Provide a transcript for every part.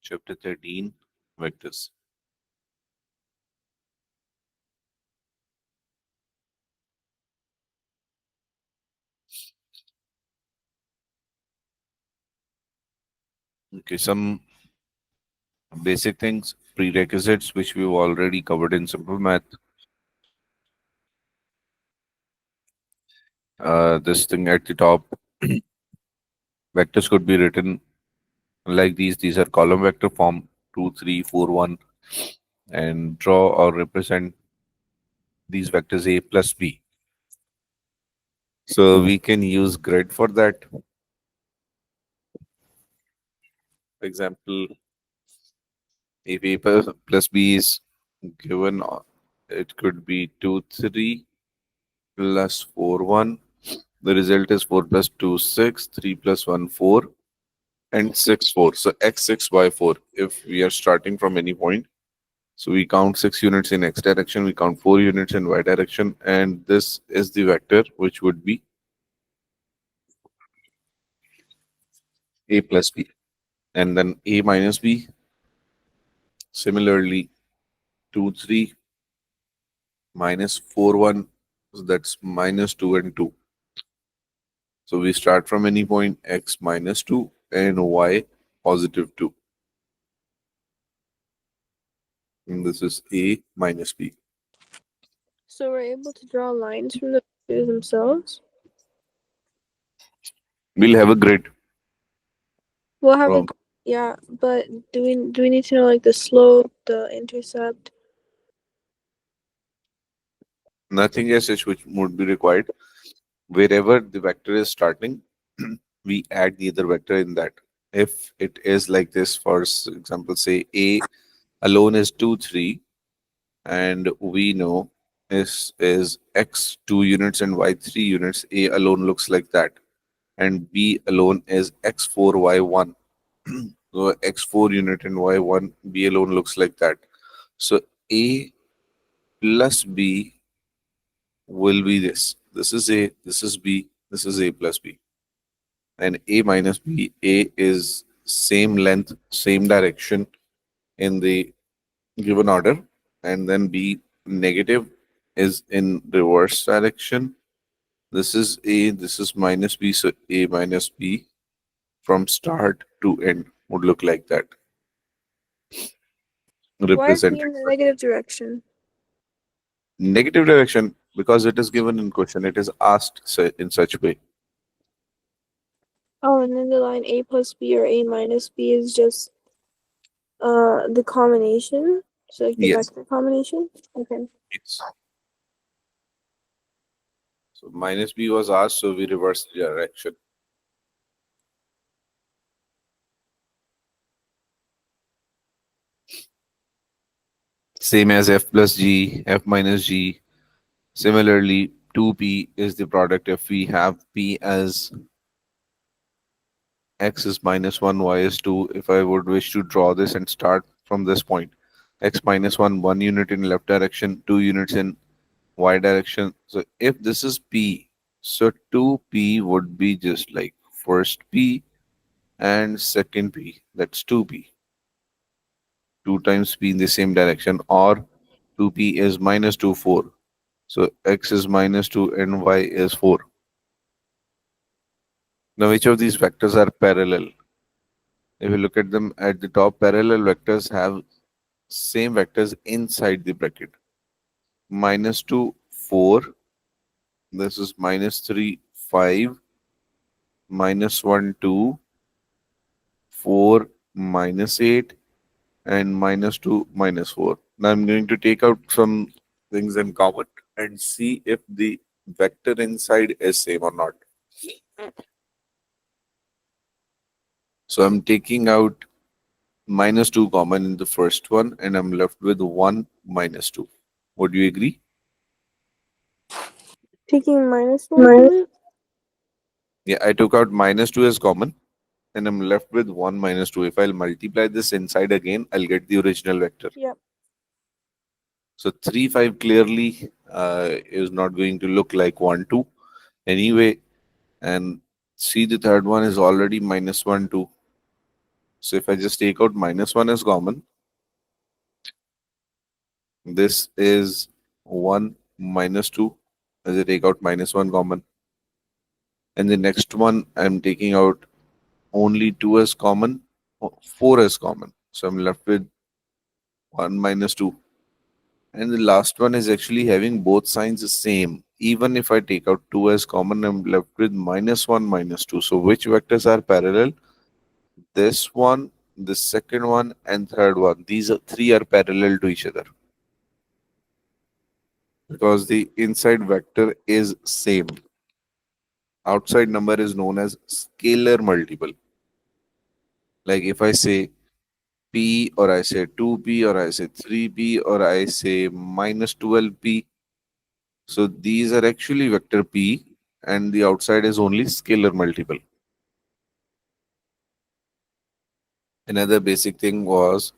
Chapter 13, Vectors. Okay, some basic things, prerequisites, which we've already covered in simple math. This thing at the top, vectors could be written like these. These are column vector form 2, 3, 4, 1, and draw or represent these vectors A plus B. So we can use grid for that. For example, if A plus B is given, it could be 2, 3 plus 4, 1. The result is 4 plus 2, 6, 3 plus 1, 4, and 6, 4. So x6, y4. If we are starting from any point, so we count 6 units in x direction, we count 4 units in y direction, and this is the vector which would be A plus B. And then A minus B, similarly, 2, 3 minus 4, 1. So that's minus 2 and 2. So we start from any point x minus 2 and y positive 2. And this is A minus B. So we're able to draw lines from the vectors themselves? We'll have a grid We'll have from yeah, but do we need to know like the slope, the intercept? nothing as such which would be required. Wherever the vector is starting, we add the other vector in that. If it is like this, for example, say A alone is 2, 3, and we know is x 2 units and y 3 units, A alone looks like that, and B alone is x4, y1. So x4 unit and y1, B alone looks like that. So A plus B will be this. This is A, this is B, this is A plus B. And A minus B, A is same length, same direction in the given order, and then B negative is in reverse direction. This is A, this is minus B, so A minus B from start to end would look like that. Why is he Represented in the negative direction? negative direction because it is given in question. It is asked in such way. Oh, and then the line A plus B or A minus B is just the combination. So like the Yes. vector combination? Okay. Yes. So minus B was asked, so we reverse the direction. Same as F plus G, F minus G. Similarly, 2P is the product if we have P as X is minus 1, Y is 2. If I would wish to draw this and start from this point, X minus 1 unit in left direction, 2 units in Y direction. So if this is P, so 2P would be just like first P and second P. That's 2P. 2 times P in the same direction, or 2P is minus 2, 4. So X is minus 2 and Y is 4. Now, which of these vectors are parallel? If you look at them at the top, parallel vectors have same vectors inside the bracket. Minus 2, 4. This is minus 3, 5. Minus 1, 2. 4, minus 8. And minus 2, minus 4. Now I'm going to take out some things in common and see if the vector inside is same or not. So I'm taking out minus 2 common in the first one, and I'm left with 1 minus 2. Would you agree? Taking minus one from it? Yeah, I took out minus 2 as common, and I'm left with 1 minus 2. If I'll multiply this inside again, I'll get the original vector. Yep. So 3, 5 clearly is not going to look like 1, 2 anyway. And see, the third one is already minus 1, 2. So if I just take out minus 1 as common, this is 1 minus 2. As I take out minus 1 common. And the next one, I'm taking out only 2 as common, 4 as common. So I'm left with 1 minus 2. And the last one is actually having both signs the same. Even if I take out 2 as common, I'm left with minus 1 minus 2. So which vectors are parallel? This one, the second one, and third one. These are three are parallel to each other because the inside vector is same. Outside number is known as scalar multiple. Like if I say p, or I say 2p, or I say 3p, or I say minus 12p, so these are actually vector p, and the outside is only scalar multiple. Another basic thing was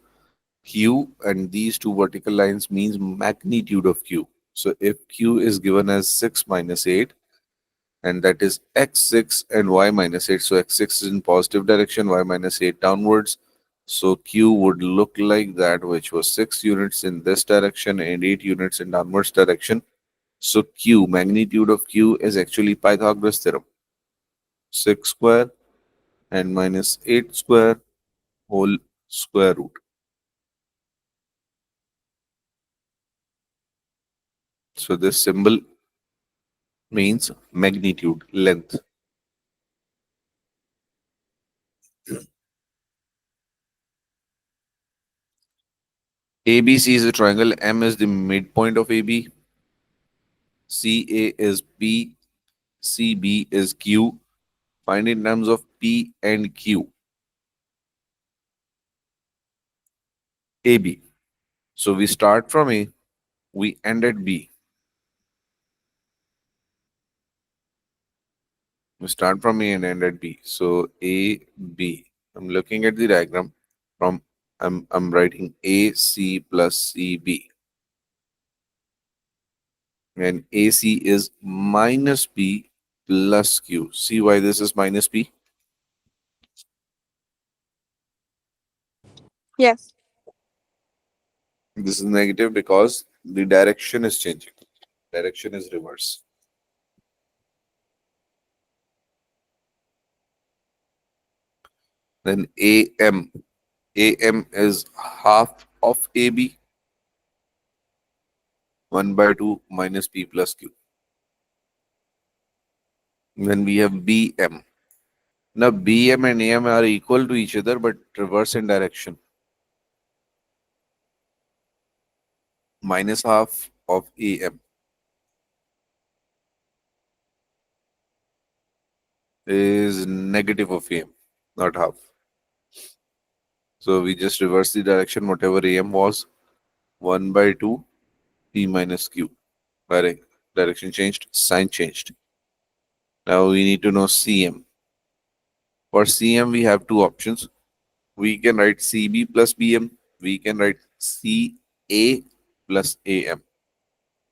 q, and these two vertical lines means magnitude of q. So if q is given as 6 minus 8, and that is x6 and y minus 8, so x6 is in positive direction, y minus 8 downwards. So q would look like that, which was 6 units in this direction and 8 units in downwards direction. So q, magnitude of q, is actually Pythagoras theorem. 6 square and minus 8 square whole square root. So this symbol means magnitude, length. ABC is a triangle. M is the midpoint of AB. CA is P. CB is Q. Find in terms of P and Q. AB. So we start from A, we end at B. We start from A and end at B. So A, B. I'm looking at the diagram from I'm writing AC plus CB. And AC is minus P plus Q. See why this is minus P? Yes. This is negative because the direction is changing. Direction is reverse. Then AM. AM is half of AB. 1 by 2 minus P plus Q. Then we have BM. Now BM and AM are equal to each other but reverse in direction. Minus half of AM is negative of AM, not half. So we just reverse the direction, whatever AM was, 1 by 2 P minus Q. Direction changed, sign changed. Now we need to know CM. For CM, we have two options. We can write CB plus BM. We can write CA plus AM.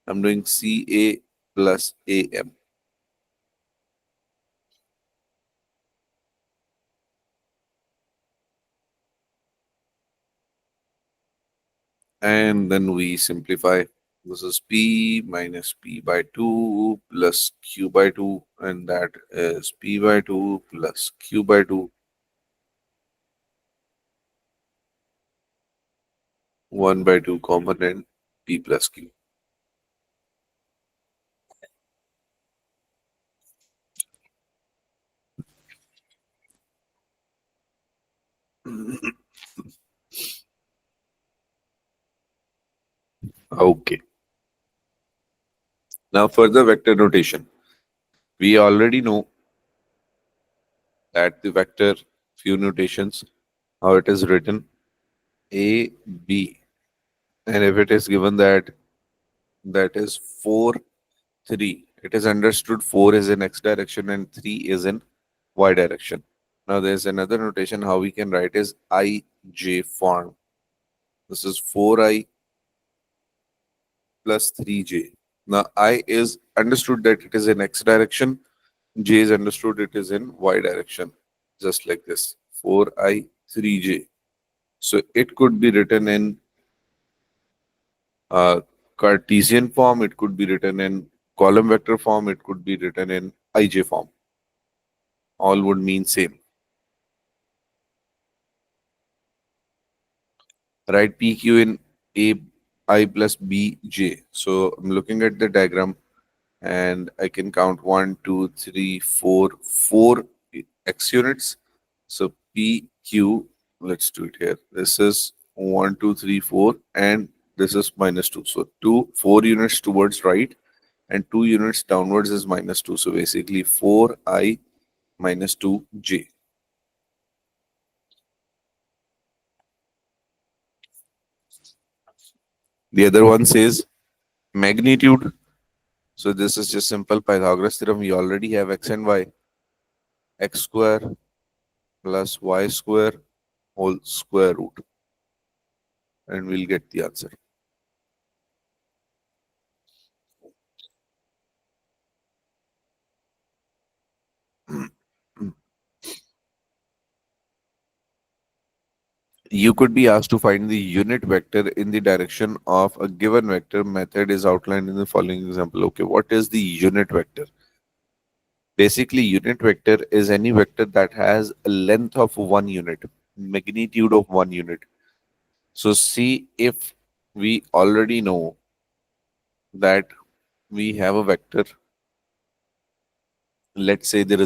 I'm doing CA plus AM. And then we simplify. This is P minus P by 2 plus Q by 2, and that is P by 2 plus Q by 2, 1 by 2 common, and P plus Q. Okay. Now further vector notation. We already know that the vector, few notations, how it is written, A, B. And if it is given that that is 4, 3, it is understood 4 is in X direction and 3 is in Y direction. Now there's another notation how we can write is IJ form. This is 4I plus 3J. Now I is understood that it is in X direction. J is understood it is in Y direction. Just like this. 4I, 3j. So it could be written in Cartesian form, it could be written in column vector form, it could be written in ij form. All would mean same. Write PQ in A I plus B J. So I'm looking at the diagram and I can count 1, 2, 3, 4, 4 x units. So PQ, let's do it here. This is 1, 2, 3, 4, and this is minus 2. So 4 units towards right and 2 units downwards is minus 2. So basically 4I minus 2J. The other one says magnitude. So this is just simple Pythagoras theorem. We already have x and y. X square plus y square whole square root. And we'll get the answer. You could be asked to find the unit vector in the direction of a given vector. Method is outlined in the following example. Okay, what is the unit vector? Basically, unit vector is any vector that has a length of 1 unit, magnitude of 1 unit. So see if we already know that we have a vector. Let's say the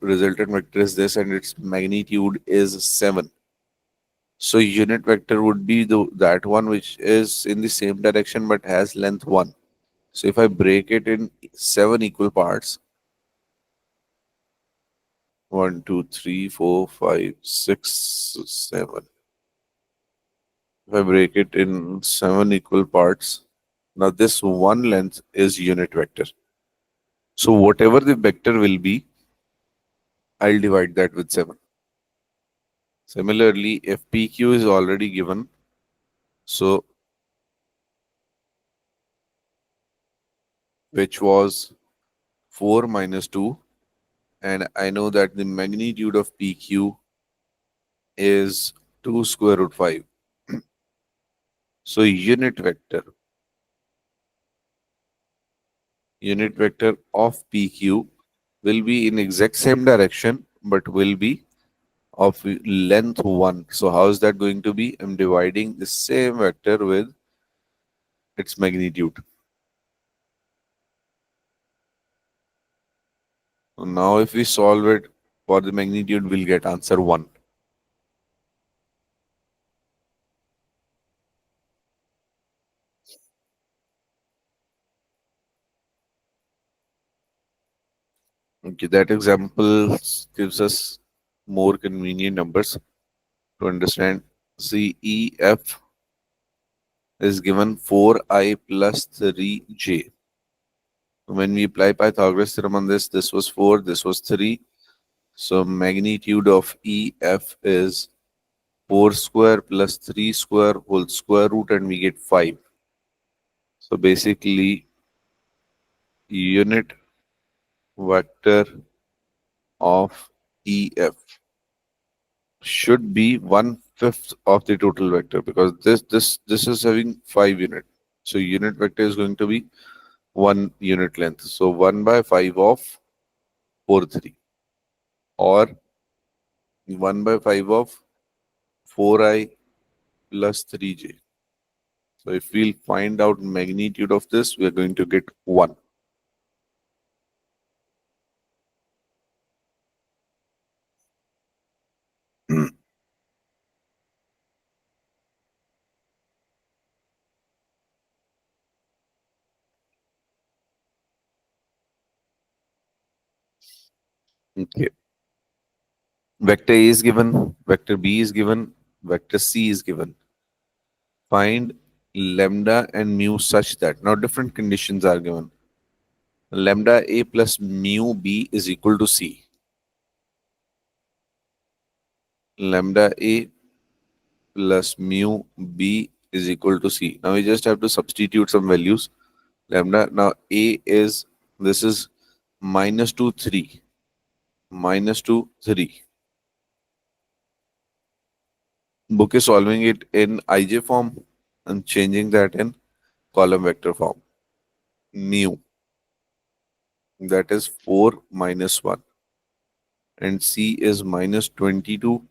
resultant vector is this and its magnitude is 7. So unit vector would be that one which is in the same direction but has length 1. So if I break it in 7 equal parts, 1, 2, 3, 4, 5, 6, 7. If I break it in 7 equal parts, now this one length is unit vector. So whatever the vector will be, I'll divide that with 7. Similarly, if PQ is already given, so which was 4 minus 2, and I know that the magnitude of PQ is 2 square root 5. So unit vector of PQ will be in exact same direction but will be of length 1. So how is that going to be? I'm dividing the same vector with its magnitude. So now if we solve it for the magnitude, we'll get answer 1. Okay, that example gives us more convenient numbers to understand. CEF is given 4I plus 3J. When we apply Pythagoras theorem on this, this was 4, this was 3. So magnitude of EF is 4 square plus 3 square whole square root and we get 5. So basically unit vector of EF should be 1/5 of the total vector because this is having 5 unit. So unit vector is going to be 1 unit length. So 1 by 5 of 4 3 or 1 by 5 of 4I plus 3J. So if we'll find out magnitude of this, we are going to get 1. Okay. Vector A is given, vector B is given, vector C is given. Find lambda and mu such that. Now different conditions are given. Lambda A plus mu B is equal to C. Lambda A plus mu B is equal to C. Now we just have to substitute some values. Lambda, now A is, this is minus 2, 3. Minus 2, 3. Book is solving it in IJ form and changing that in column vector form. Mu, that is 4 minus 1, and C is minus 22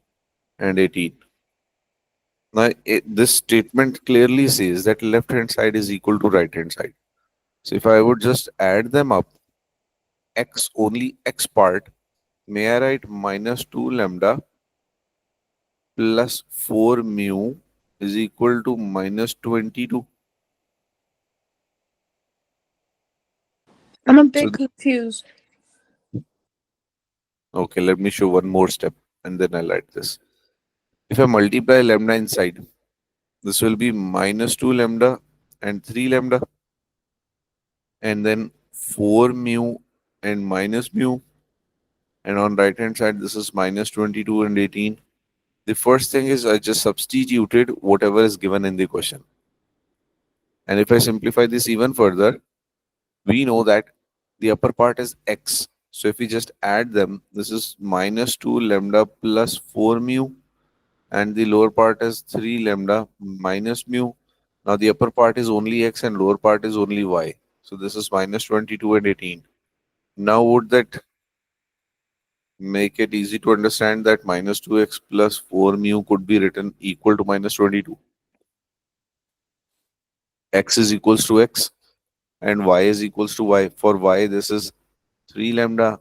and 18. Now, this statement clearly says that left hand side is equal to right hand side. So if I would just add them up, x only x part, may I write minus 2 lambda plus 4 mu is equal to minus 22. I'm a So, bit confused. okay, let me show one more step and then I'll write this. If I multiply lambda inside, this will be minus 2 lambda and 3 lambda, and then 4 mu and minus mu, and on right hand side this is minus 22 and 18. The first thing is I just substituted whatever is given in the question. And if I simplify this even further, we know that the upper part is x. So if we just add them, this is minus 2 lambda plus 4 mu, and the lower part is 3 lambda minus mu. Now the upper part is only x and lower part is only y. So this is minus 22 and 18. Now would that make it easy to understand that minus 2x plus 4 mu could be written equal to minus 22? X is equals to x and y is equals to y. For y, this is 3 lambda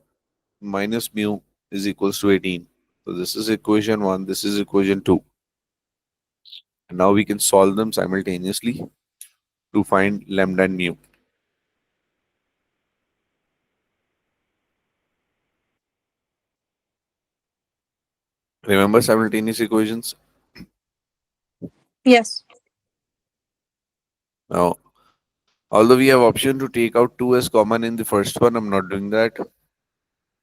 minus mu is equals to 18. So this is equation 1, this is equation 2. And now we can solve them simultaneously to find lambda and mu. Remember simultaneous equations? Yes. Now, although we have option to take out 2 as common in the first one, I'm not doing that.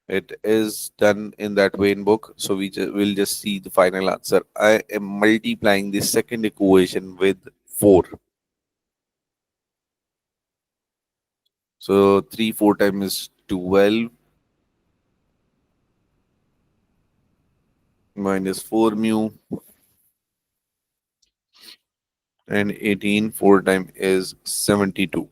It is done in that way in book. So will just see the final answer. I am multiplying the second equation with 4. So 3, 4 times is 12 minus 4 mu, and 18, 4 times is 72.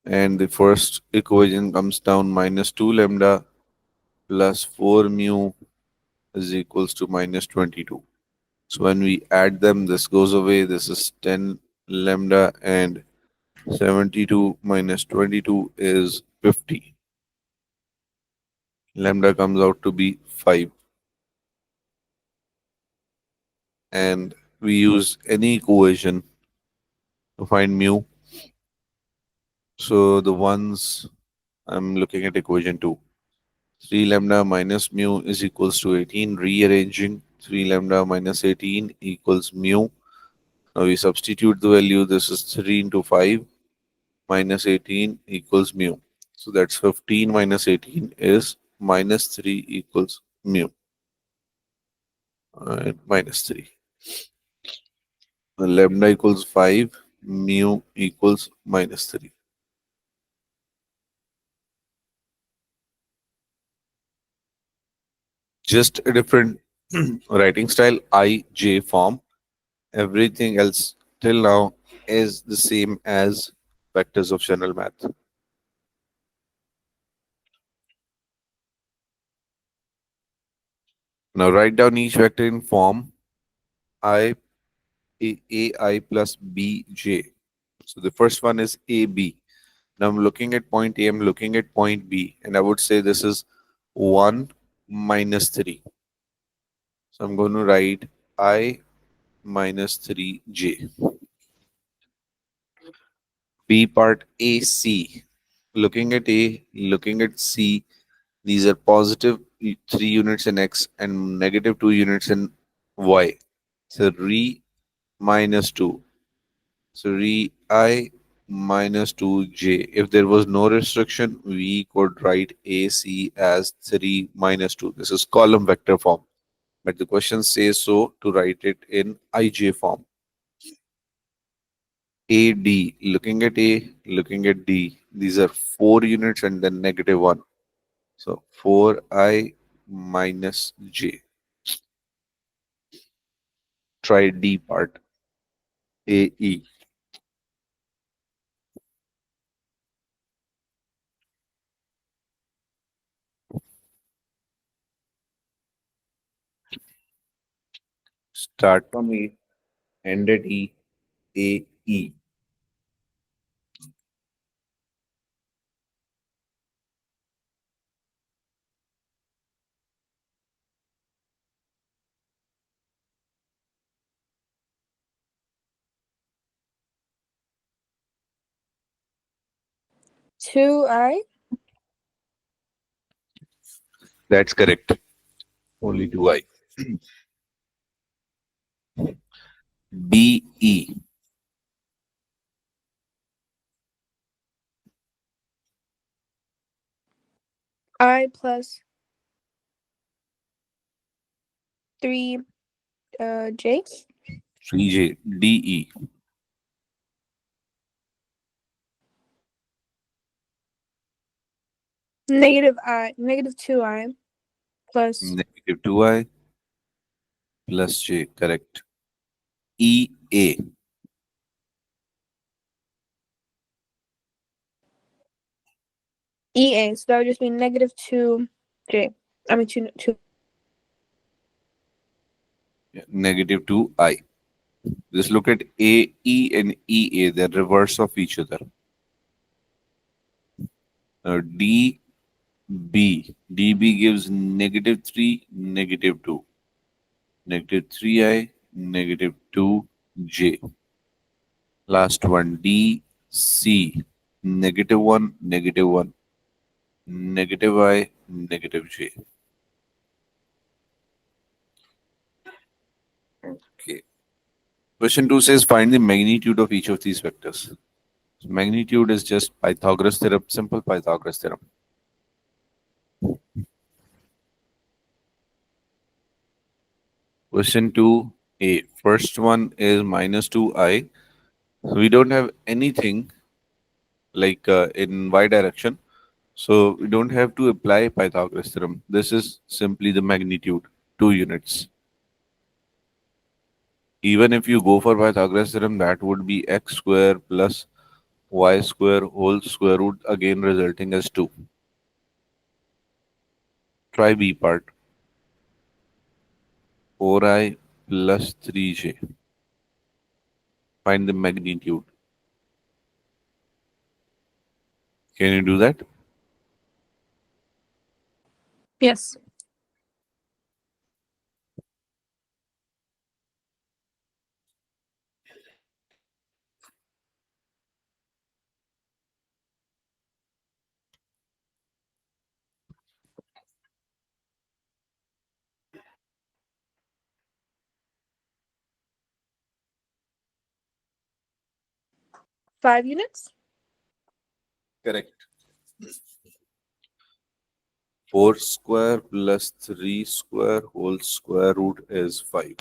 And the first equation comes down minus 2 lambda plus 4 mu is equals to minus 22. So when we add them, this goes away. This is 10 lambda, and 72 minus 22 is 50. Lambda comes out to be 5. And we use any equation to find mu. So the ones I'm looking at equation 2. 3 lambda minus mu is equals to 18. Rearranging 3 lambda minus 18 equals mu. Now we substitute the value. This is 3 into 5 minus 18 equals mu. So that's 15 minus 18 is minus 3 equals mu. And minus 3. Lambda equals 5, mu equals minus 3. Just a different writing style, IJ form. Everything else till now is the same as vectors of general math. Now write down each vector in form I AI plus BJ. So the first one is AB. Now I'm looking at point A, I'm looking at point B, and I would say this is 1 minus 3. So I'm going to write I minus 3J. B part AC. Looking at A, looking at C, these are positive 3 units in X and negative 2 units in Y. So re minus 2. So re I minus 2J. If there was no restriction, we could write AC as 3 minus 2. This is column vector form. But the question says so to write it in IJ form. AD, looking at A, looking at D. These are 4 units and then negative 1. So 4I minus J. Try D part. AE. Start from A, end at E, AE. 2i. That's correct. Only 2I. BE. I plus 3 j. 3J. DE. Negative 2i plus Negative 2I plus J. Correct. EA. ea. So that would just be negative 2j. I mean, 2. Negative 2I. Just look at AE and EA. They're reverse of each other. DB. DB gives negative 3, negative 2. Negative 3I, negative 2J. Last one, DC. Negative 1, negative 1. Negative I, negative J. Okay. Question 2 says find the magnitude of each of these vectors. So magnitude is just Pythagoras theorem, simple Pythagoras theorem. Question 2a. First one is minus 2I. So we don't have anything like in y direction. So we don't have to apply Pythagoras theorem. This is simply the magnitude, 2 units. Even if you go for Pythagoras theorem, that would be x square plus y square whole square root, again resulting as 2. Try B part. 4I plus 3j. Find the magnitude. Can you do that? Yes. Five units. Correct. 4 square plus 3 square whole square root is 5.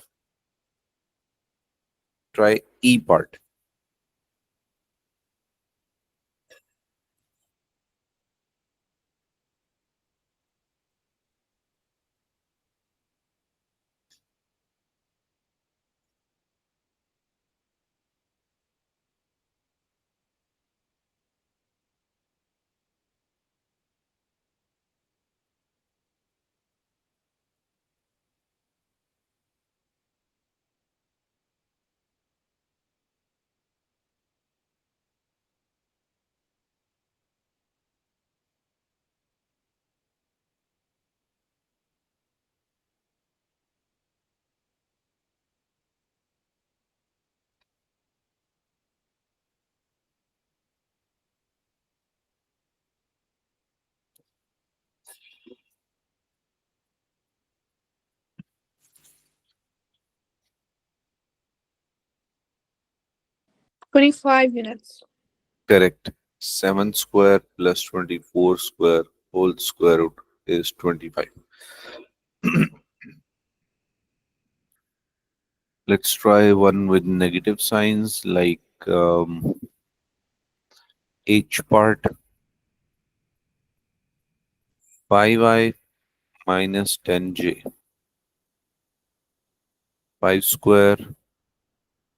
Try E part. Twenty-five units. Correct. 7 square plus 24 square whole square root is 25. Let's try one with negative signs like H part. 5I minus 10j. 5 square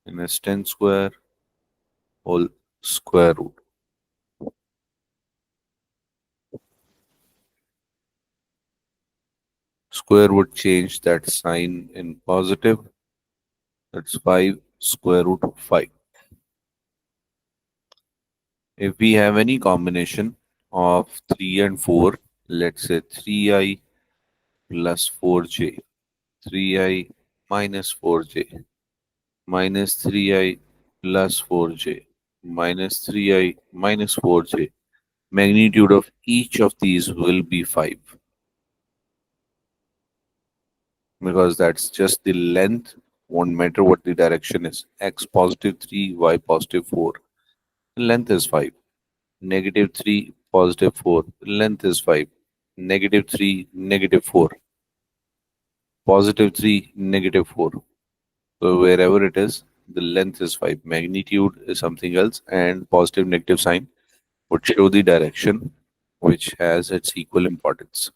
minus 10 square whole square root. Square would change that sign in positive. That's 5 square root of 5. If we have any combination of 3 and 4, let's say 3i plus 4j, 3i minus 4j, minus 3i plus 4j, minus 3i minus 4j, magnitude of each of these will be 5 because that's just the length, won't matter what the direction is. X positive 3, y positive 4. Length is 5. Negative 3, positive 4. Length is 5. Negative 3, negative 4. Positive 3, negative 4. So wherever it is, the length is 5. Magnitude is something else, and positive negative sign would show the direction which has its equal importance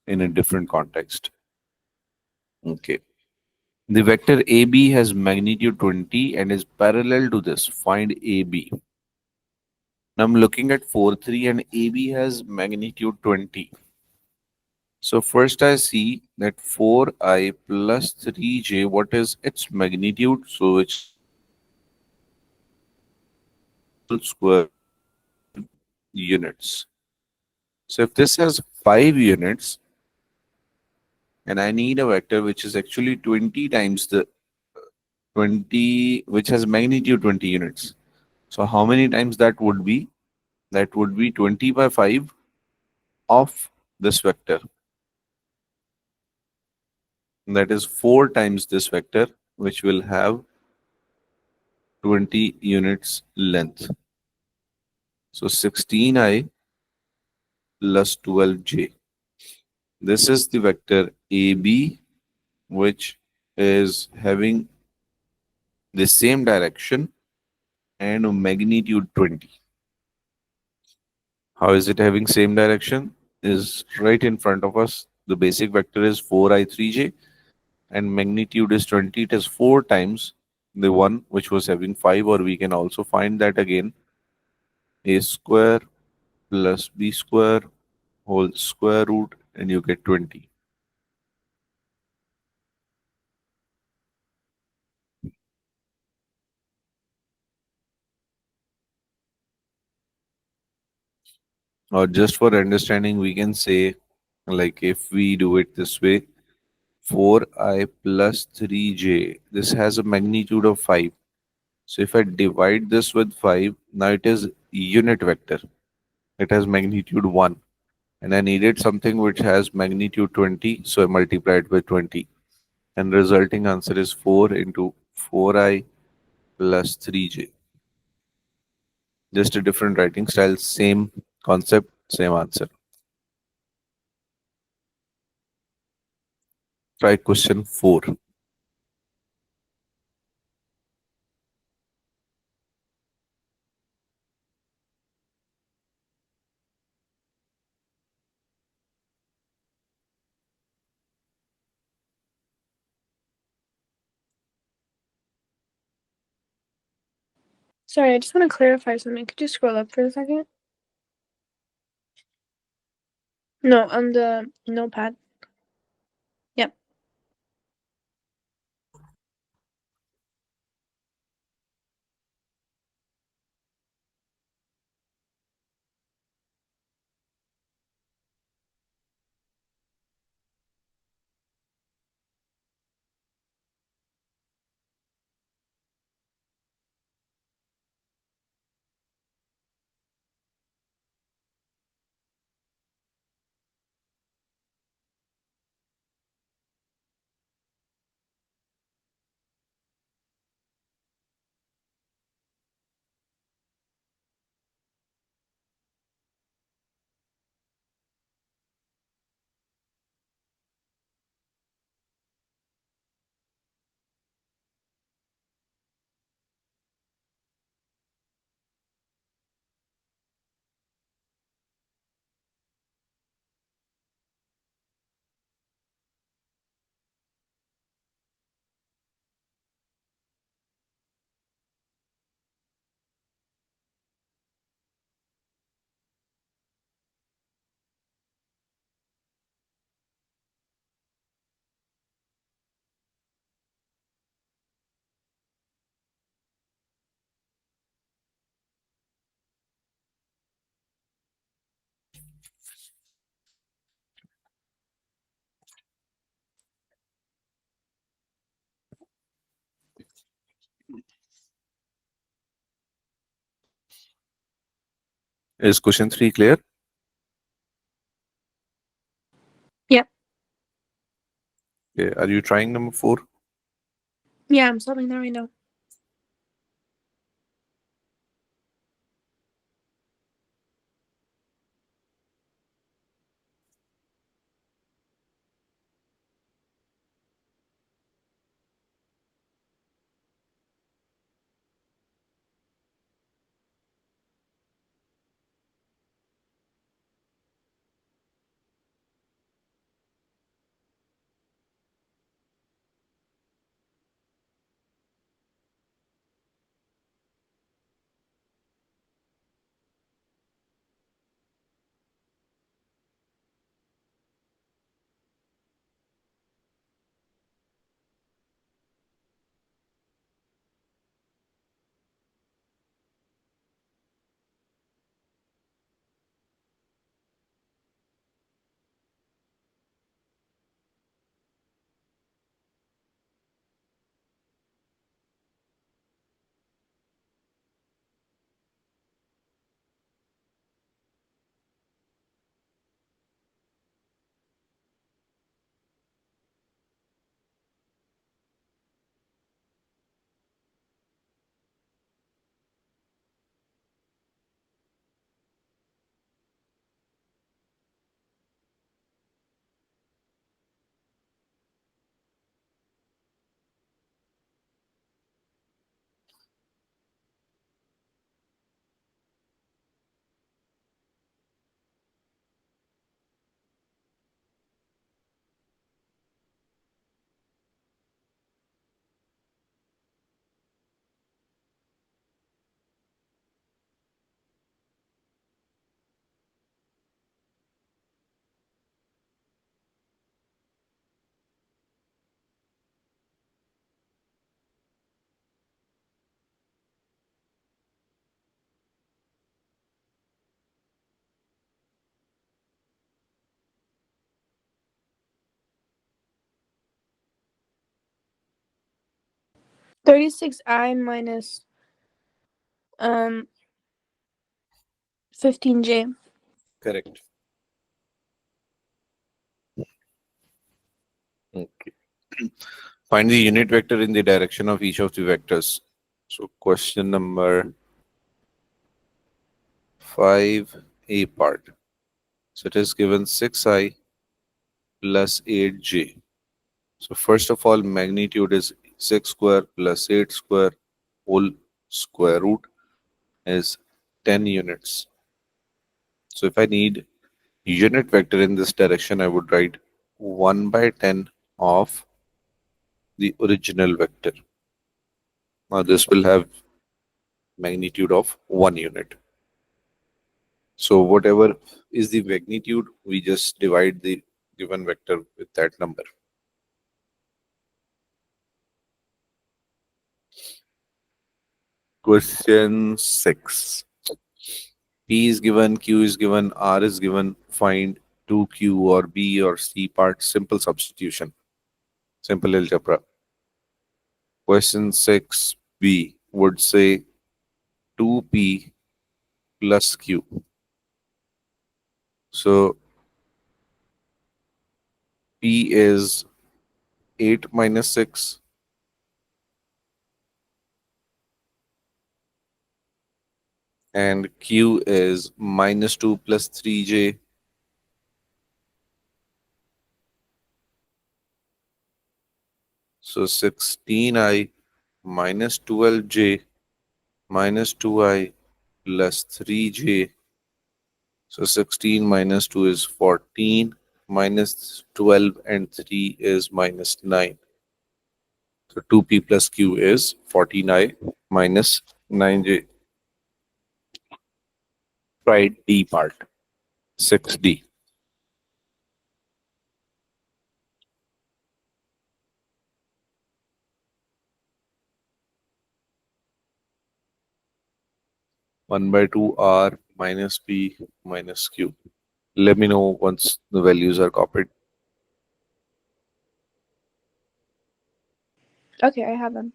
in a different context. Okay. The vector AB has magnitude 20 and is parallel to this. Find AB. Now I'm looking at 4, 3 and AB has magnitude 20. So first I see that 4i plus 3j, what is its magnitude? So which is whole square 5 units. So if this has 5 units and I need a vector which is actually 20 times the 20, which has magnitude 20 units. So how many times that would be? That would be 20 by 5 of this vector. That is 4 times this vector, which will have 20 units length. So 16i plus 12j. This is the vector AB, which is having the same direction and magnitude 20. How is it having same direction? Is right in front of us. The basic vector is 4i3j and magnitude is 20. It is 4 times the one which was having 5, or we can also find that again, a square plus b square whole square root, and you get 20. Or just for understanding, we can say, like if we do it this way, 4i plus 3j, this has a magnitude of 5. So if I divide this with 5, now it is unit vector. It has magnitude 1. And I needed something which has magnitude 20, so I multiplied with 20. And resulting answer is 4 into 4i plus 3j. Just a different writing style, same concept, same answer. Try question 4. Sorry, I just want to clarify something. Could you scroll up for a second? No, on the notepad. Yep. Is question 3 clear? Yeah. Okay. Are you trying number 4? Yeah, I'm solving that right now. $36i minus 15j. Correct. Okay. Find the unit vector in the direction of each of the vectors. So question number 5a part. So it is given 6i plus 8j. So first of all, magnitude is 6 square plus 8 square whole square root is 10 units. So if I need unit vector in this direction, I would write 1 by 10 of the original vector. Now this will have magnitude of 1 unit. So whatever is the magnitude, we just divide the given vector with that number. Question 6. P is given, Q is given, R is given. Find 2Q or B or C part. Simple substitution. Simple algebra. Question 6B would say 2P plus Q. So P is 8 minus 6 and Q is minus 2 plus 3J. So 16I minus 12J minus 2I plus 3J. So 16 minus 2 is 14, minus 12 and 3 is minus 9. So 2P plus Q is 14I minus 9J. Try D part, 6D. 1 by 2 R minus P minus Q. Let me know once the values are copied. Okay, I have them.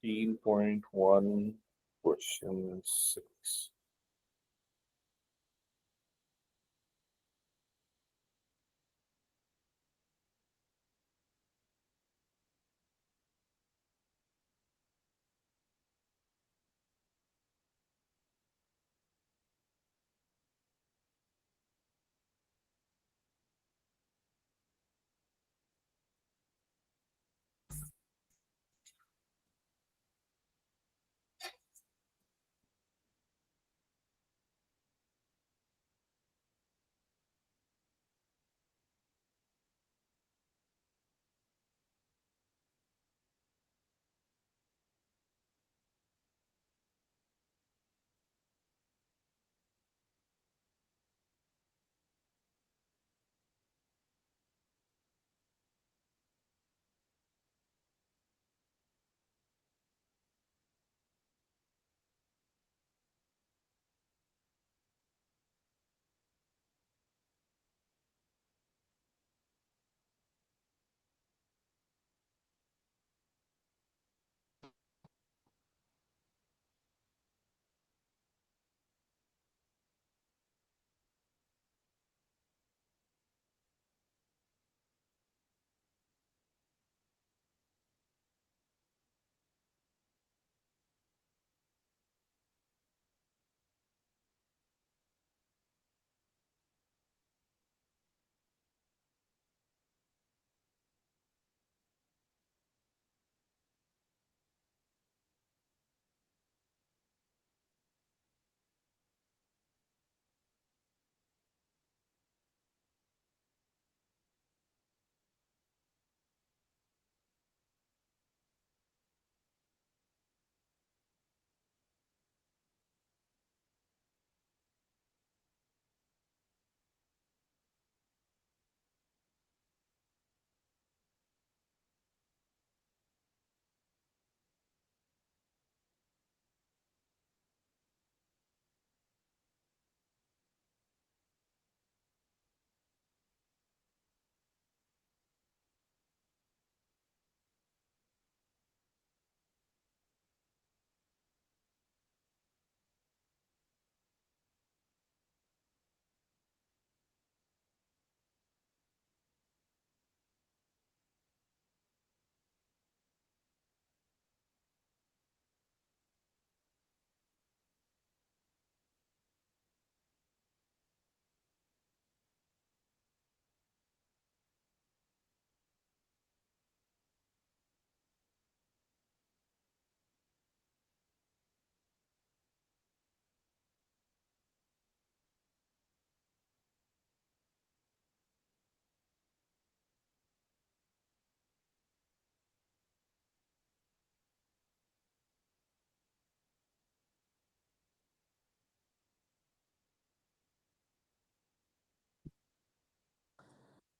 15.1 Question 6.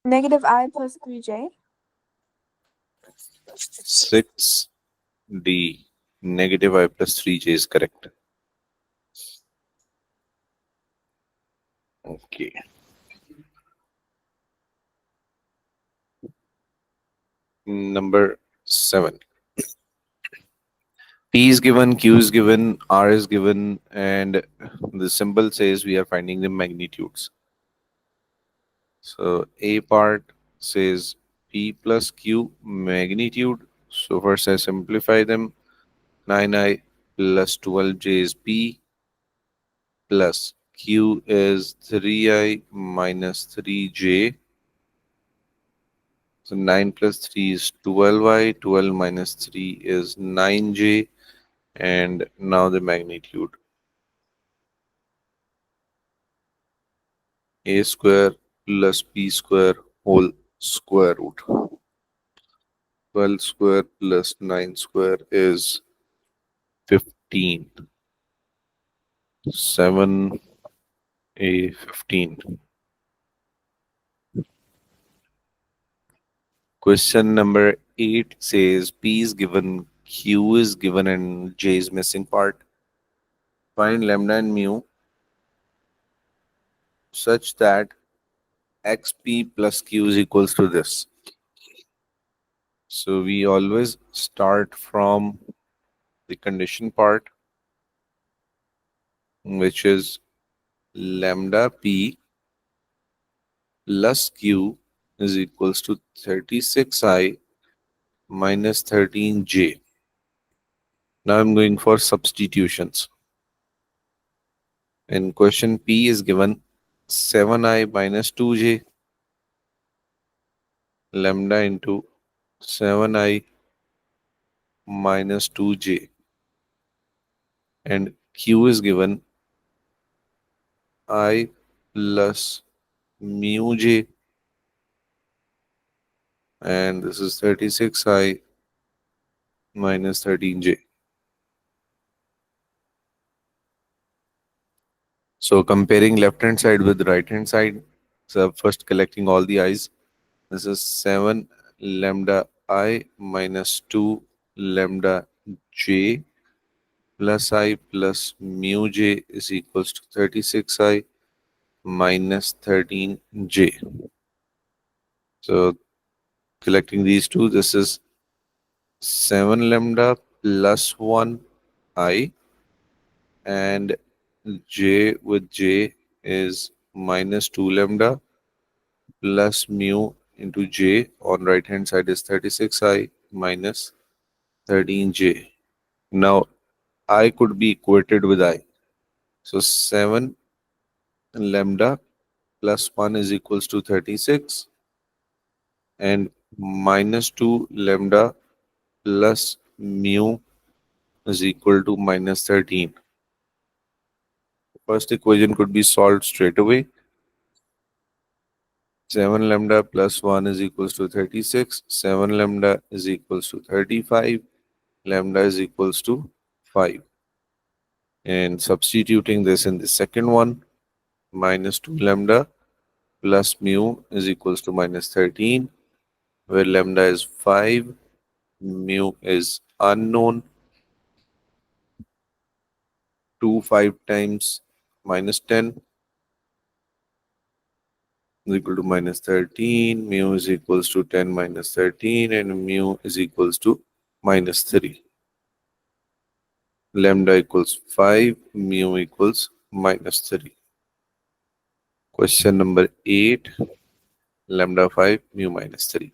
Negative I plus 3j. 6D. Negative I plus 3j is correct. Okay. Number 7. P is given, Q is given, R is given, and the symbol says we are finding the magnitudes. So A part says P plus Q magnitude. So first I simplify them. 9i plus 12j is P plus Q is 3i minus 3j. So 9 plus 3 is 12i, 12 minus 3 is 9j, and now the magnitude. A square plus B square whole square root. 12 square plus 9 square is 15. 7a 15. Question number 8 says P is given, Q is given, and J is missing part. Find lambda and mu such that xp plus q is equals to this. So we always start from the condition part. which is lambda p plus q is equals to 36i minus 13j. Now I'm going for substitutions. In question P is given 7i minus 2j lambda into 7i minus 2j, and q is given I plus mu j, and this is 36i minus 13j. So comparing left hand side with right hand side, so first collecting all the i's. This is 7 lambda I minus 2 lambda j plus I plus mu j is equals to 36i minus 13j. So collecting these two, this is 7 lambda plus 1 I, and j with j is minus 2 lambda plus mu into j on right hand side is 36i minus 13j. Now I could be equated with I. So 7 lambda plus 1 is equals to 36, and minus 2 lambda plus mu is equal to minus 13. First equation could be solved straight away. 7 lambda plus 1 is equals to 36. 7 lambda is equals to 35. Lambda is equals to 5. And substituting this in the second one, minus 2 lambda plus mu is equals to minus 13, where lambda is 5, mu is unknown. 2 5 times minus 10 is equal to minus 13, mu is equals to 10 minus 13, and mu is equals to minus 3. Lambda equals 5, mu equals minus 3. Question number 8, lambda 5, mu minus 3.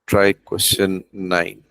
Try question 9.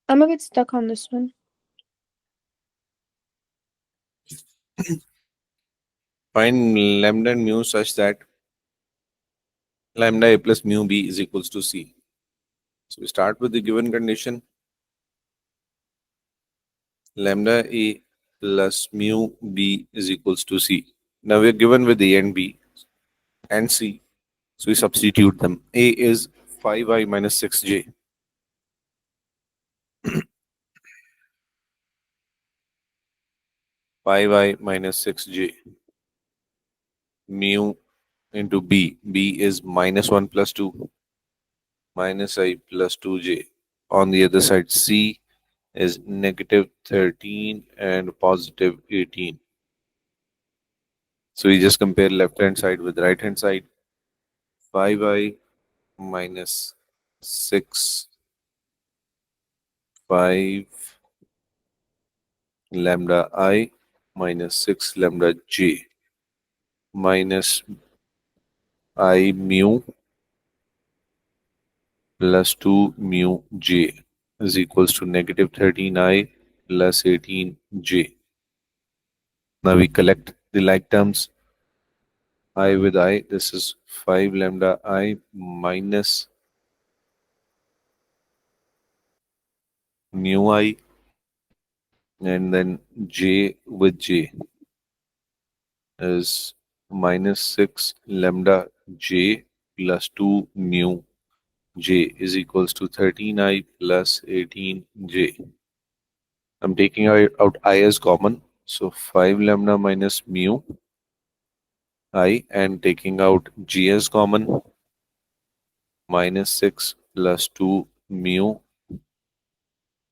I'm a bit stuck on this one. Find lambda and mu such that lambda a plus mu b is equals to c. So we start with the given condition, lambda a plus mu b is equals to c. Now we are given with a and b and c. So we substitute them. A is 5i minus 6j. 5i minus 6j. Mu into b. B is minus 1 plus 2 minus I plus 2j. On the other side, c is negative 13 and positive 18. So we just compare left hand side with right hand side. 5i minus 6, 5 lambda I minus 6 lambda j minus I mu plus 2 mu j is equals to negative 13i plus 18j. Now we collect the like terms. I with I, this is 5 lambda I minus mu I, and then j with j is minus 6 lambda j plus 2 mu j is equals to 13i plus 18j. I'm taking out I as common. So 5 lambda minus mu I, and taking out g as common, minus 6 plus 2 mu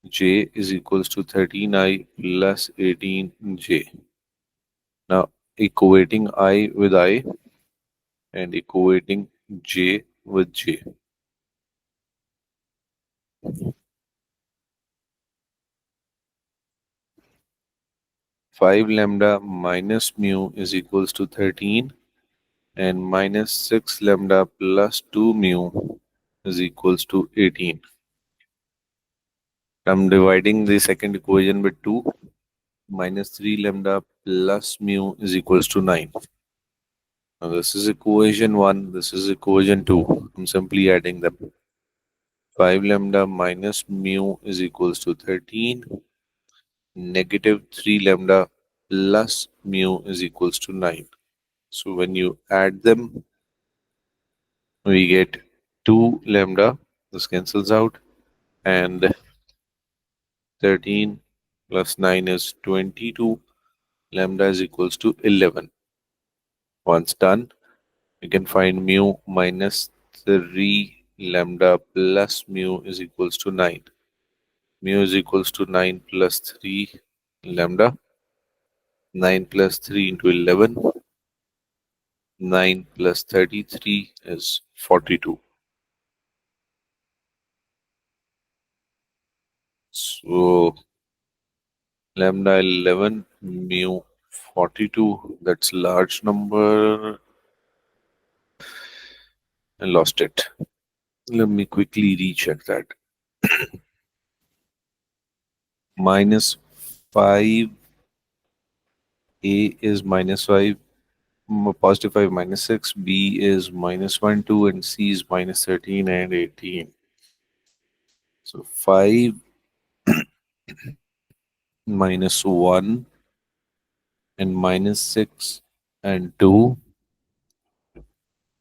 j is equals to 13i plus 18j. Now equating I with I and equating j with j. 5 lambda minus mu is equals to 13, and minus 6 lambda plus 2 mu is equals to 18. I'm dividing the second equation with 2. Minus 3 lambda plus mu is equals to 9. Now this is equation 1, this is equation 2. I'm simply adding them. 5 lambda minus mu is equals to 13. Negative 3 lambda plus mu is equals to 9. So when you add them, we get 2 lambda. This cancels out. And 13 plus 9 is 22. Lambda is equals to 11. Once done, we can find mu minus 3 lambda plus mu is equals to 9. Mu is equals to 9 plus 3 lambda. 9 plus 3 into 11. 9 plus 33 is 42. So lambda 11, mu 42, that's large number. I lost it. Let me quickly recheck that. Minus 5, A is minus 5, positive 5 minus 6, B is minus 1, 2, and C is minus 13 and 18. So 5 minus 1 and minus 6 and 2.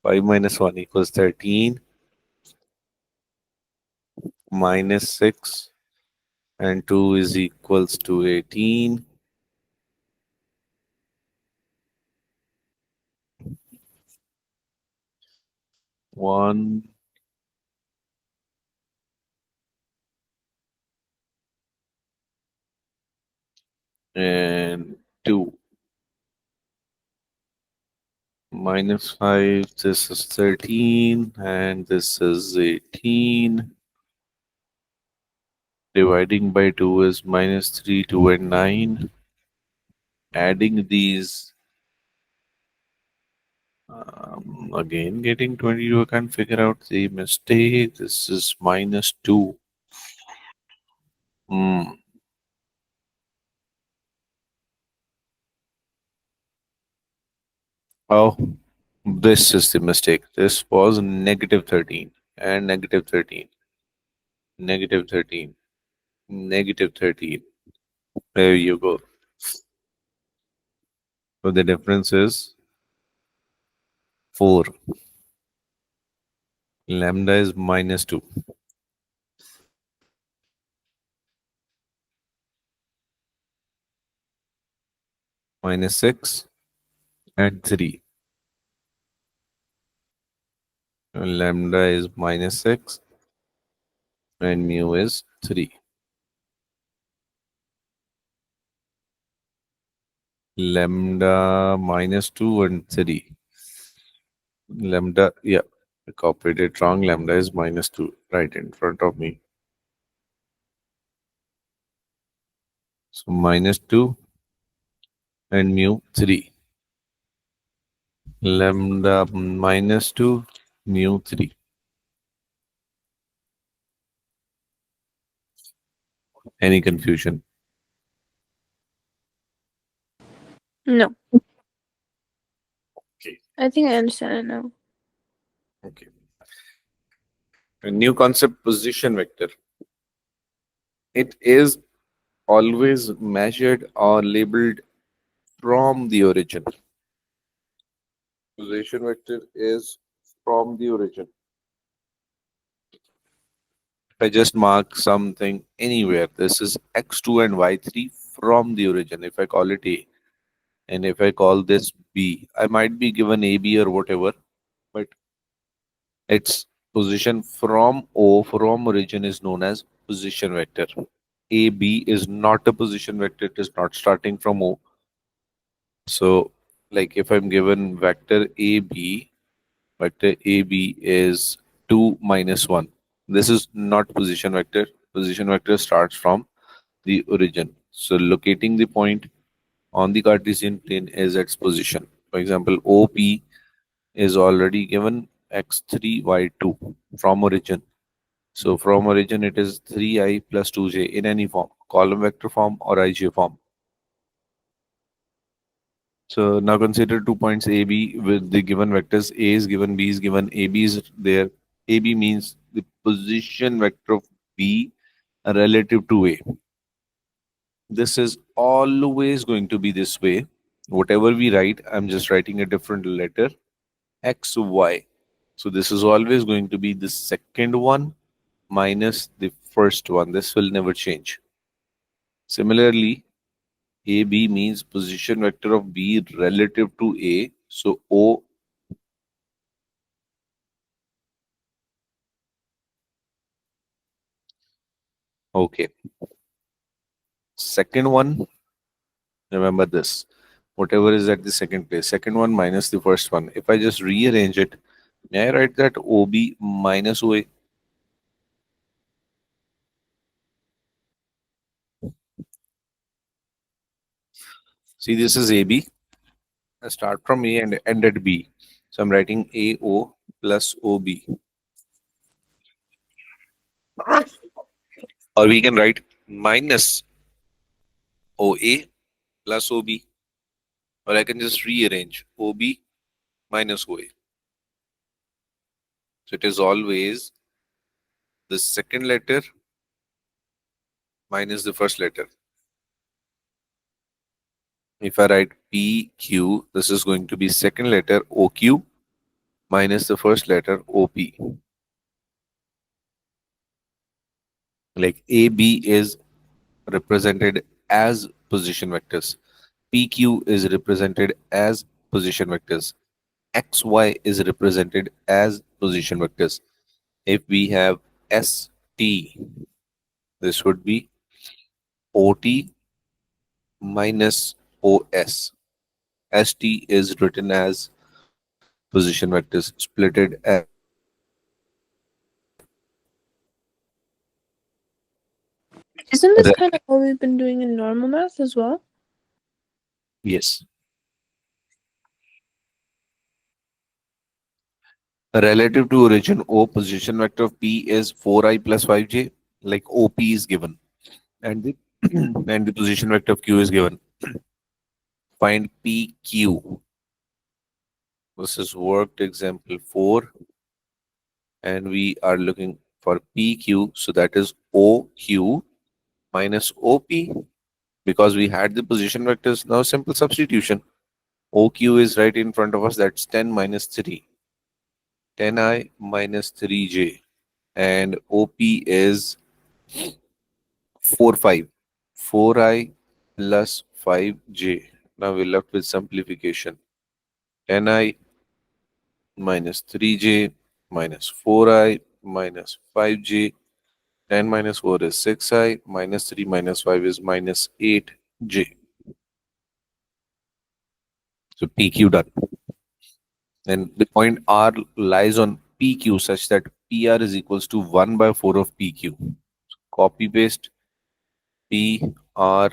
5 minus 1 equals 13. Minus 6 and 2 is equals to 18. 1 and 2. Minus 5, this is 13, and this is 18. Dividing by 2 is minus 3, 2, and 9. Adding these, again getting 22. I can't figure out the mistake. This is minus 2. Hmm. Oh, this is the mistake. This was negative 13 and negative 13, negative 13, negative 13. There you go. So the difference is 4. Lambda is minus 2, minus 6, and 3. Lambda is minus 6 and mu is 3. Lambda minus 2 and 3. Lambda, yeah, I copied it wrong. Lambda is minus 2 right in front of me. So minus 2 and mu 3. Lambda minus 2, mu 3. Any confusion? No, Okay. I think I understand it now. Okay. A new concept, position vector. It is always measured or labeled from the origin. Position vector is from the origin. If I just mark something anywhere, this is x2 and y3 from the origin. If I call it A and if I call this B, I might be given AB or whatever, but its position from O, from origin, is known as position vector. AB is not a position vector, it is not starting from O. So, like if I'm given vector AB is 2 minus 1. This is not position vector. Position vector starts from the origin. So, locating the point on the Cartesian plane is its position. For example, OP is already given x3, y2 from origin. So from origin, it is 3i plus 2j in any form, column vector form or ij form. So now consider 2 points AB with the given vectors. A is given, B is given, AB is there. AB means the position vector of B relative to A. This is always going to be this way. Whatever we write, I'm just writing a different letter, X, Y. So this is always going to be the second one minus the first one. This will never change. Similarly, AB means position vector of B relative to A. So O, okay. Second one, remember this. Whatever is at the second place, second one minus the first one. If I just rearrange it, may I write that OB minus OA? See, this is AB. I start from A and end at B. So I'm writing AO plus OB. Or we can write minus OA plus OB. Or I can just rearrange OB minus OA. So it is always the second letter minus the first letter. If I write PQ, this is going to be second letter OQ minus the first letter OP. Like AB is represented as position vectors. PQ is represented as position vectors. XY is represented as position vectors. If we have ST, this would be OT minus OS. ST is written as position vectors splitted as Isn't this re- kind of what we've been doing in normal math as well? yes, relative to origin O, position vector of P is 4i plus 5j, like OP is given. and the and the position vector of Q is given. Find PQ. This is worked example 4, and we are looking for PQ. So that is OQ minus OP, because we had the position vectors. Now simple substitution. OQ is right in front of us. That's 10 minus 3. 10i minus 3j. And OP is 4, 5. 4i plus 5j. Now we're left with simplification. 10i minus 3j minus 4i minus 5j. 10 minus 4 is 6i, minus 3 minus 5 is minus 8j. So PQ done. And the point R lies on PQ such that PR is equals to 1 by 4 of PQ. Copy paste PR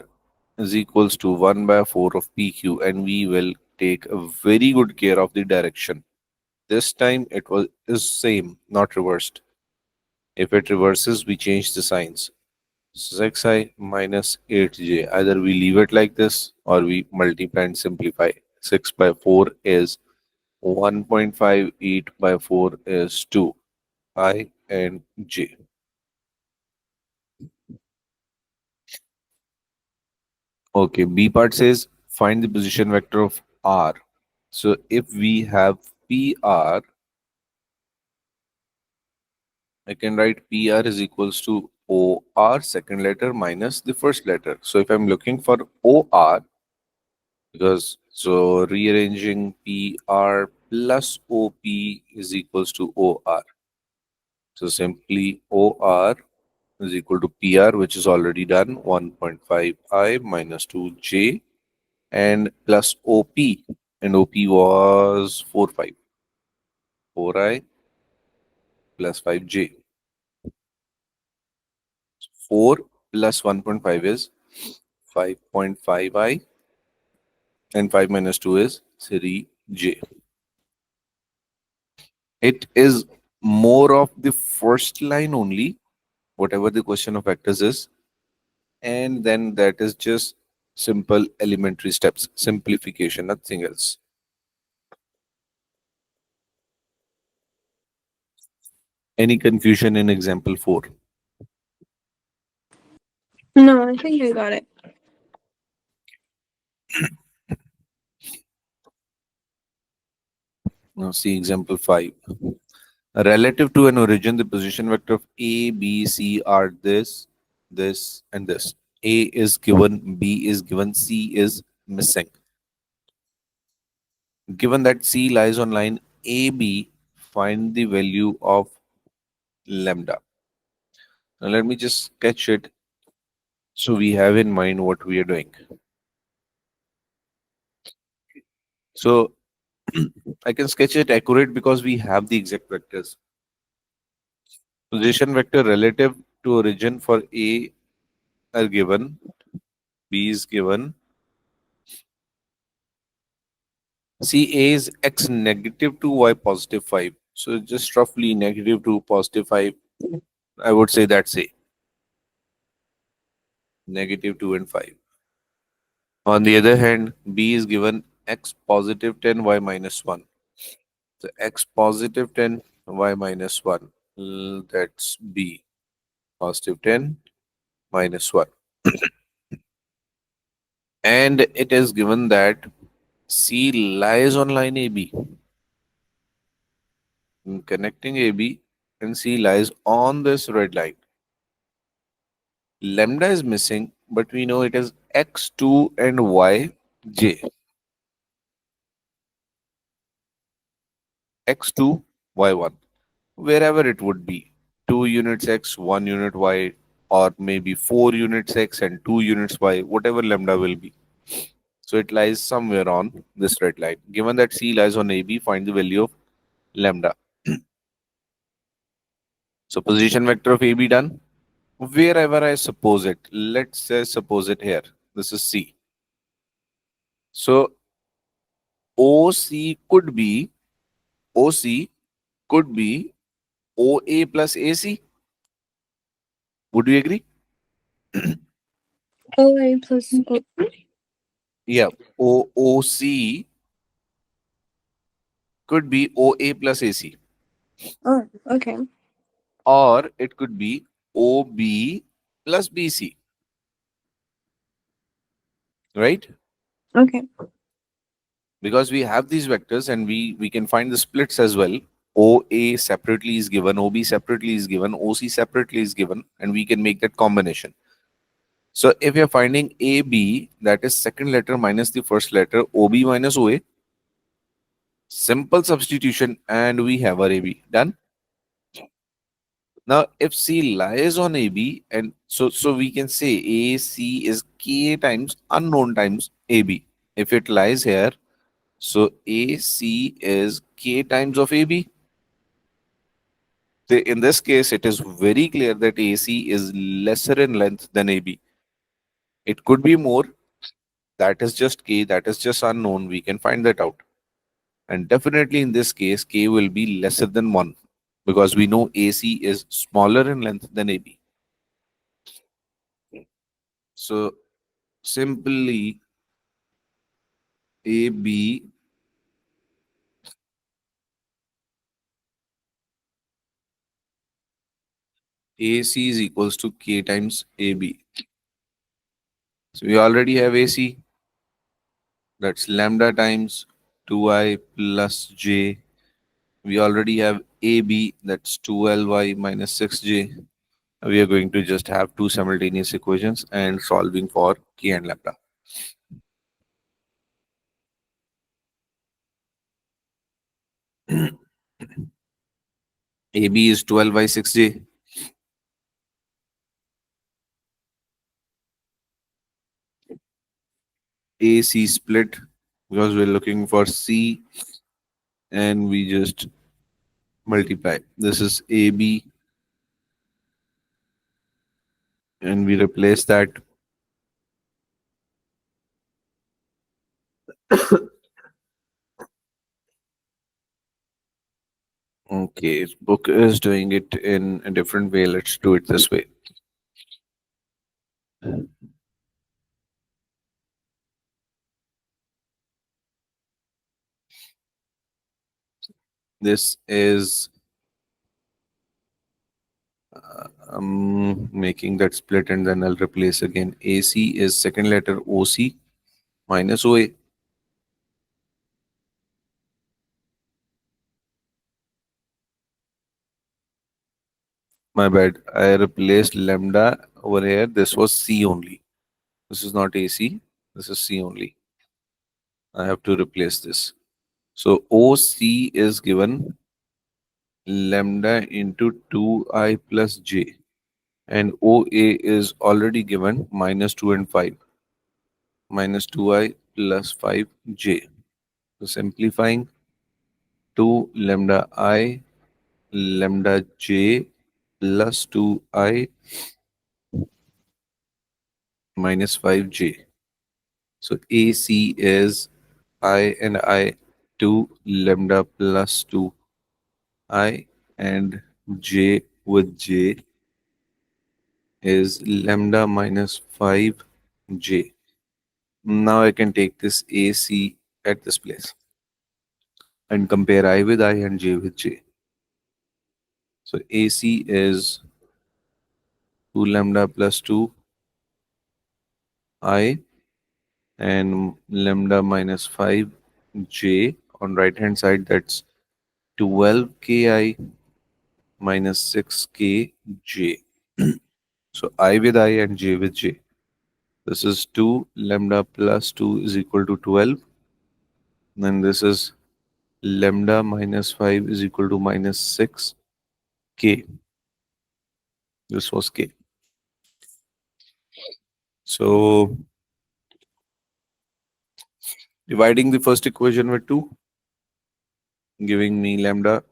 is equals to 1 by 4 of PQ, and we will take a very good care of the direction. This time it was is same, not reversed. If it reverses, we change the signs. 6i minus 8j. Either we leave it like this or we multiply and simplify. 6 by 4 is 1.58 by 4 is 2. I and j. Okay, B part says find the position vector of R. So if we have PR, I can write PR is equals to OR second letter minus the first letter. So if I'm looking for OR, because so rearranging PR plus OP is equals to OR. So simply OR is equal to PR, which is already done, 1.5i minus 2j, and plus OP, and OP was 4, 5. 4i plus 5j. 4 plus 1.5 is 5.5i, and 5 minus 2 is 3j. It is more of the first line only, whatever the question of vectors is, and then that is just simple elementary steps, simplification, nothing else. Any confusion in example 4? No, I think I got it. Now see example 5. Relative to an origin, the position vector of A, B, C are this, and this. A is given, B is given, C is missing. Given that C lies on line AB, find the value of lambda. Now let me just sketch it so we have in mind what we are doing. So I can sketch it accurate because we have the exact vectors. Position vector relative to origin for A are given, B is given. See, A is x negative 2, y positive 5. So just roughly negative 2, positive 5. I would say that's A. Negative 2 and 5. On the other hand, B is given x positive 10, y minus 1. So x positive 10, y minus 1. That's B. Positive 10, minus 1. And it is given that C lies on line AB. Connecting AB and C lies on this red line. Lambda is missing, but we know it is x2 and yj. x2, y1, wherever it would be. 2 units x, 1 unit y, or maybe 4 units x and 2 units y, whatever lambda will be. So it lies somewhere on this red line. Given that C lies on AB, find the value of lambda. So position vector of AB done. Wherever I suppose it, let's say suppose it here. This is C. So OC could be OC could be OA plus AC. Would you agree? OA plus O. Yeah, OOC could be OA plus AC, Oh, okay. or it could be OB plus BC, right? Okay. Because we have these vectors and we can find the splits as well. OA separately is given, OB separately is given, OC separately is given, and we can make that combination. So if you're finding AB, that is second letter minus the first letter, OB minus OA, simple substitution, and we have our AB. Done. Now, if C lies on AB, and so we can say AC is K times unknown times AB. If it lies here, so AC is K times of AB. In this case, it is very clear that AC is lesser in length than AB. It could be more. That is just K. That is just unknown. We can find that out. And definitely in this case, K will be lesser than 1 because we know AC is smaller in length than AB. So simply AB AC is equals to K times AB. So we already have AC. That's lambda times 2I plus J. We already have AB. That's 2LY minus 6J. We are going to just have two simultaneous equations and solving for K and lambda. AB is 12 by 6J. AC split because we're looking for C and we just multiply. This is AB and we replace that. Okay, book is doing it in a different way. Let's do it this way. This is making that split and then I'll replace again. AC is second letter OC minus OA. My bad. I replaced lambda over here. This was C only. This is not AC. This is C only. I have to replace this. So OC is given lambda into 2I plus J. And OA is already given minus 2 and 5. Minus 2I plus 5J. So simplifying 2 lambda I lambda J plus 2I minus 5J. So AC is I and I 2 lambda plus 2 I and J with J is lambda minus 5J. Now I can take this AC at this place and compare I with I and J with J. So AC is 2 lambda plus 2 I and lambda minus 5J. On right hand side, that's 12KI minus 6KJ. So I with I and J with J. This is 2 lambda plus 2 is equal to 12. Then this is lambda minus 5 is equal to minus 6K. This was K. So dividing the first equation with 2, giving me lambda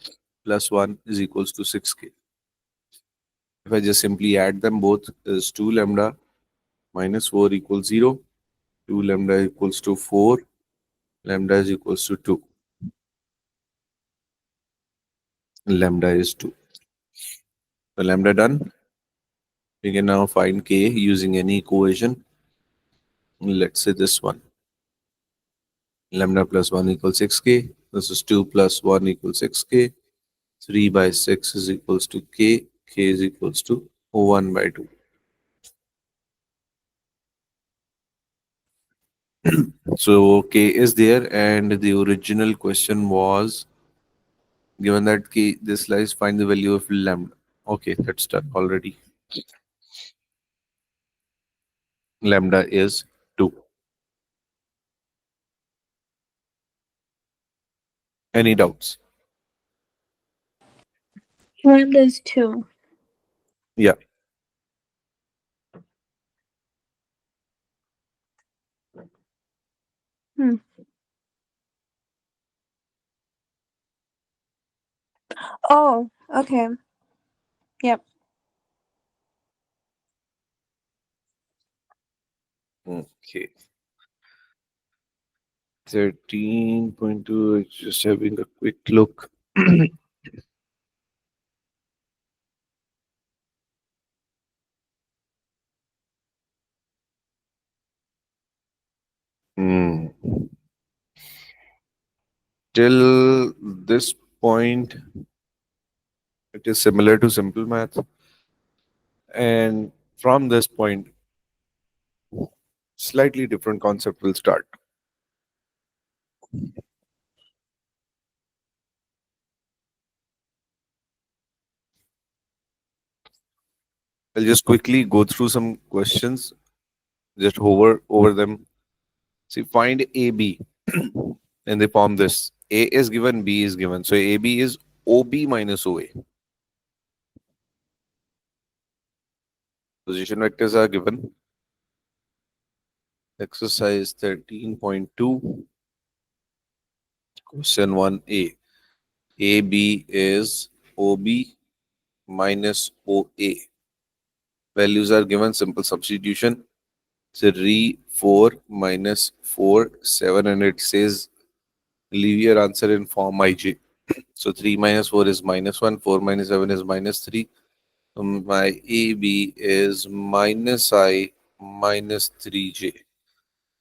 plus 1 is equals to 6K. If I just simply add them both, is 2 lambda minus 4 equals 0. 2 lambda equals to 4. Lambda is equals to 2. Lambda is 2. So lambda done. We can now find K using any equation. Let's say this one. Lambda plus 1 equals 6k. This is 2 plus 1 equals 6k. 3 by 6 is equals to k. K is equals to 1 by 2. So k is there, and the original question was given that k this lies, find the value of lambda. Okay, that's done already. Lambda is 2. Any doubts? Lambda is 2. Yeah. Hmm. Oh, okay. Yep. Okay. 13.2, just having a quick look. Hmm. Till this point, it is similar to simple math. And from this point, slightly different concept will start. I'll just quickly go through some questions, just hover over them. See, find AB, and they form this. A is given, B is given. So AB is OB minus OA. Position vectors are given. Exercise 13.2, question 1A. AB is OB minus OA. Values are given, simple substitution. 3, 4 minus 4, 7, and it says leave your answer in form IJ. So 3 minus 4 is minus 1, 4 minus 7 is minus 3. So my AB is minus I minus 3J.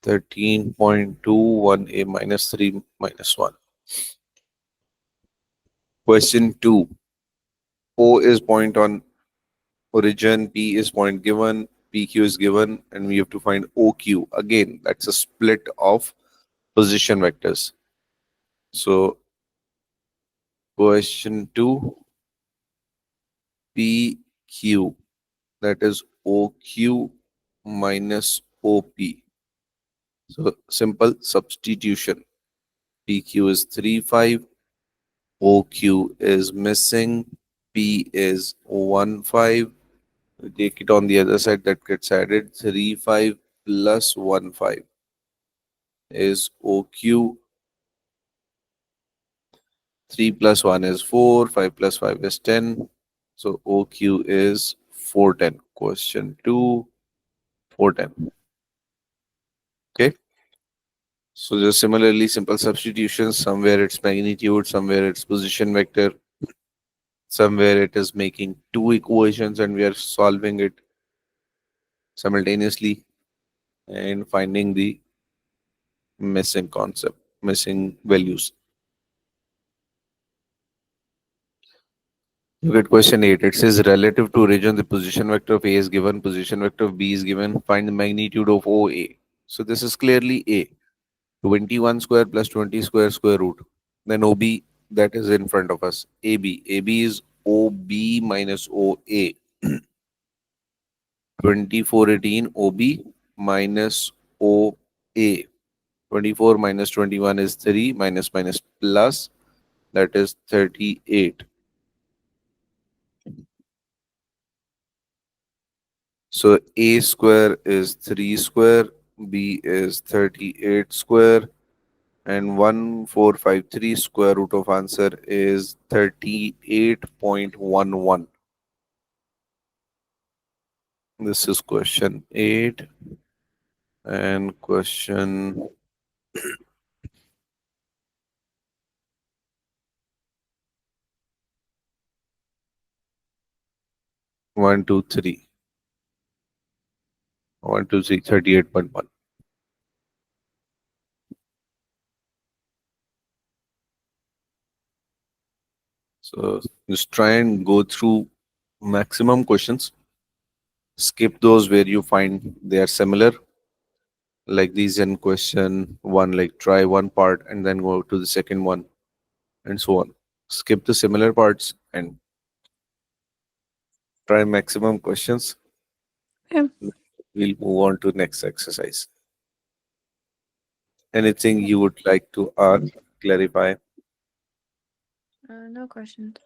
13.21A minus 3 minus 1. Question 2. O is point on origin, P is point given, PQ is given, and we have to find OQ. Again, that's a split of position vectors. So question 2, PQ, that is OQ minus OP. So simple substitution. PQ is 3, 5, OQ is missing, P is 1, 5. We take it on the other side, that gets added. 3, 5 plus 1, 5 is OQ. 3 plus 1 is 4, 5 plus 5 is 10. So OQ is 410. Question 2, 410. Okay. So just similarly, simple substitutions. Somewhere it's magnitude, somewhere it's position vector, somewhere it is making two equations and we are solving it simultaneously and finding the missing concept, missing values. Look at question 8. It says relative to origin, the position vector of A is given, position vector of B is given. Find the magnitude of OA. So this is clearly A. 21 square plus 20 square square root. Then OB, that is in front of us. AB. AB is OB minus OA. 2418 OB minus OA. 24 minus 21 is 3, minus minus plus, that is 38. So A square is 3 square, B is 38 square, and 1453 square root of answer is 38.11. This is question 8 and question 1, 2, 3. 1, 2, 3, 38.1. So just try and go through maximum questions. Skip those where you find they are similar, like these in question one, like try one part and then go to the second one and so on. Skip the similar parts and try maximum questions. Yeah. We'll move on to next exercise. Anything you would like to ask, clarify? No questions.